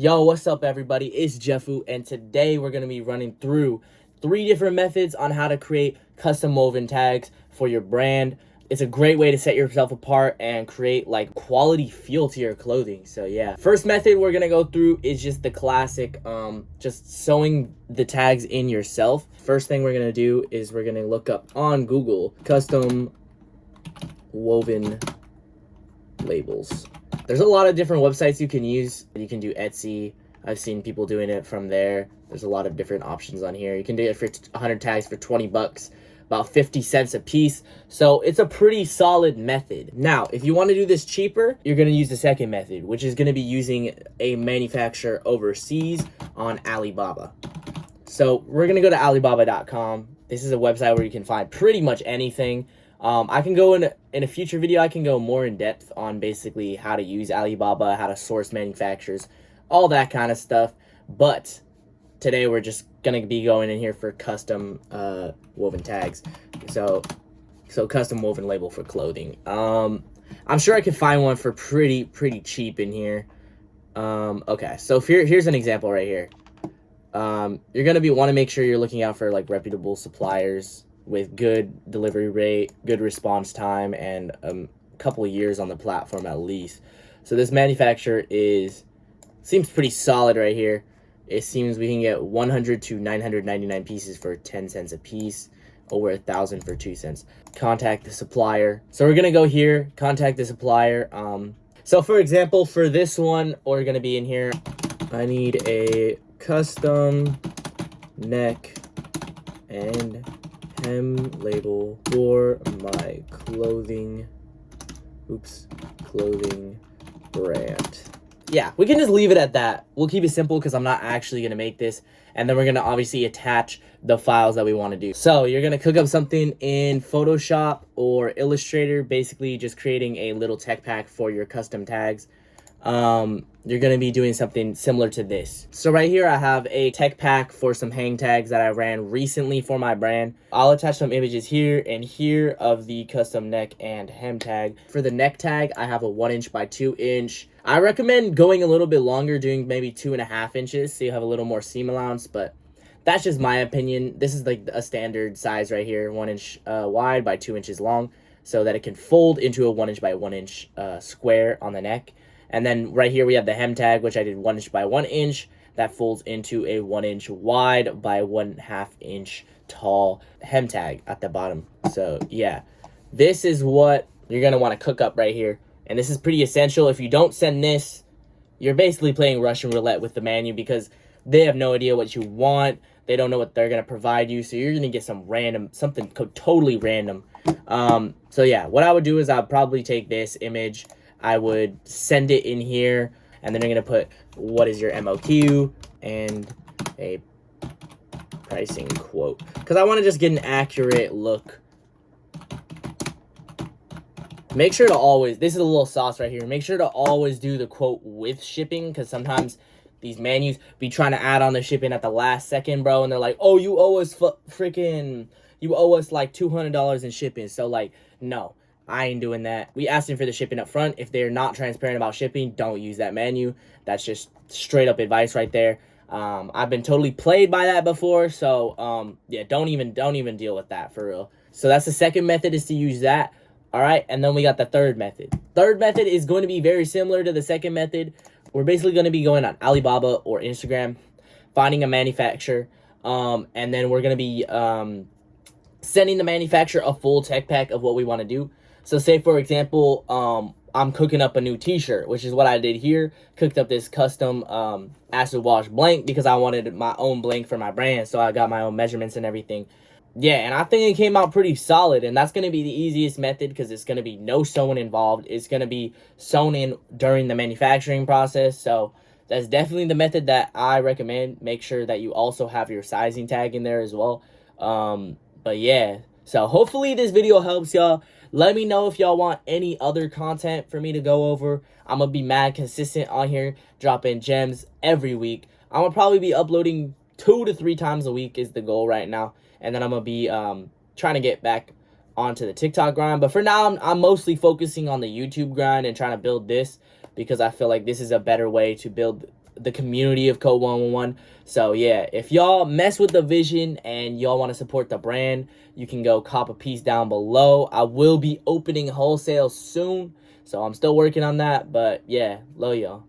Yo, what's up everybody? It's Jefu, and today we're going to be running through 3 different methods on how to create custom woven tags for your brand. It's a great way to set yourself apart and create like quality feel to your clothing. So yeah, first method we're going to go through is just the classic, just sewing the tags in yourself. First thing we're going to do is we're going to look up on Google custom woven labels. There's a lot of different websites you can use. You can do Etsy. I've seen people doing it from there. There's a lot of different options on here. You can do it for 100 tags for 20 bucks, about 50 cents a piece. So it's a pretty solid method. Now, if you want to do this cheaper, you're going to use the second method, which is going to be using a manufacturer overseas on Alibaba. So we're going to go to alibaba.com. This is a website where you can find pretty much anything. I can go in a future video, I can go more in depth on basically how to use Alibaba, how to source manufacturers, all that kind of stuff. But today we're just going to be going in here for custom woven tags. So custom woven label for clothing. I'm sure I could find one for pretty cheap in here. Okay, so here's an example right here. You're going to want to make sure you're looking out for like reputable suppliers with good delivery rate, good response time, and a couple of years on the platform at least. So this manufacturer seems pretty solid right here. It seems we can get 100 to 999 pieces for 10 cents a piece, over 1,000 for 2 cents. Contact the supplier. So we're gonna go here, contact the supplier. So for example, for this one, we're gonna be in here. I need a custom neck and hem label for my clothing brand. Yeah, we can just leave it at that. We'll keep it simple because I'm not actually going to make this. And then we're going to obviously attach the files that we want to do. So you're going to cook up something in Photoshop or Illustrator, basically just creating a little tech pack for your custom tags. You're going to be doing something similar to this. So right here I have a tech pack for some hang tags that I ran recently for my brand. I'll attach some images here and here of the custom neck and hem tag. For the neck tag, I have a 1" by 2". I recommend going a little bit longer, doing maybe 2.5 inches, so you have a little more seam allowance, but that's just my opinion. This is like a standard size right here, 1" wide by 2 inches long, so that it can fold into a 1" by 1" square on the neck. And then right here we have the hem tag, which I did 1" by 1". That folds into a 1" wide by 1/2 inch tall hem tag at the bottom. So yeah, this is what you're going to want to cook up right here. And this is pretty essential. If you don't send this, you're basically playing Russian roulette with the menu because they have no idea what you want. They don't know what they're going to provide you. So you're going to get something totally random. So yeah, what I would do is I'd probably take this image, I would send it in here, and then you're going to put what is your MOQ and a pricing quote. Because I want to just get an accurate look. Make sure to always, this is a little sauce right here, make sure to always do the quote with shipping, because sometimes these menus be trying to add on the shipping at the last second, bro, and they're like, oh, you owe us you owe us like $200 in shipping. So like, no, I ain't doing that. We asking for the shipping up front. If they're not transparent about shipping, don't use that menu. That's just straight up advice right there. I've been totally played by that before, so yeah, don't even deal with that for real. So that's the second method, is to use that. All right, and then we got the third method. Third method is going to be very similar to the second method. We're basically going to be going on Alibaba or Instagram, finding a manufacturer, and then we're going to be sending the manufacturer a full tech pack of what we want to do. So say, for example, I'm cooking up a new t-shirt, which is what I did here. Cooked up this custom acid wash blank because I wanted my own blank for my brand, so I got my own measurements and everything. Yeah, and I think it came out pretty solid, and that's going to be the easiest method because it's going to be no sewing involved. It's going to be sewn in during the manufacturing process, so that's definitely the method that I recommend. Make sure that you also have your sizing tag in there as well. But yeah, so hopefully this video helps y'all. Let me know if y'all want any other content for me to go over. I'm going to be mad consistent on here, dropping gems every week. I'm going to probably be uploading 2 to 3 times a week is the goal right now. And then I'm going to be trying to get back onto the TikTok grind. But for now, I'm mostly focusing on the YouTube grind and trying to build this because I feel like this is a better way to build the community of Code 111. So yeah, if y'all mess with the vision and y'all want to support the brand, you can go cop a piece down below. I will be opening wholesale soon, so I'm still working on that. But yeah, love y'all.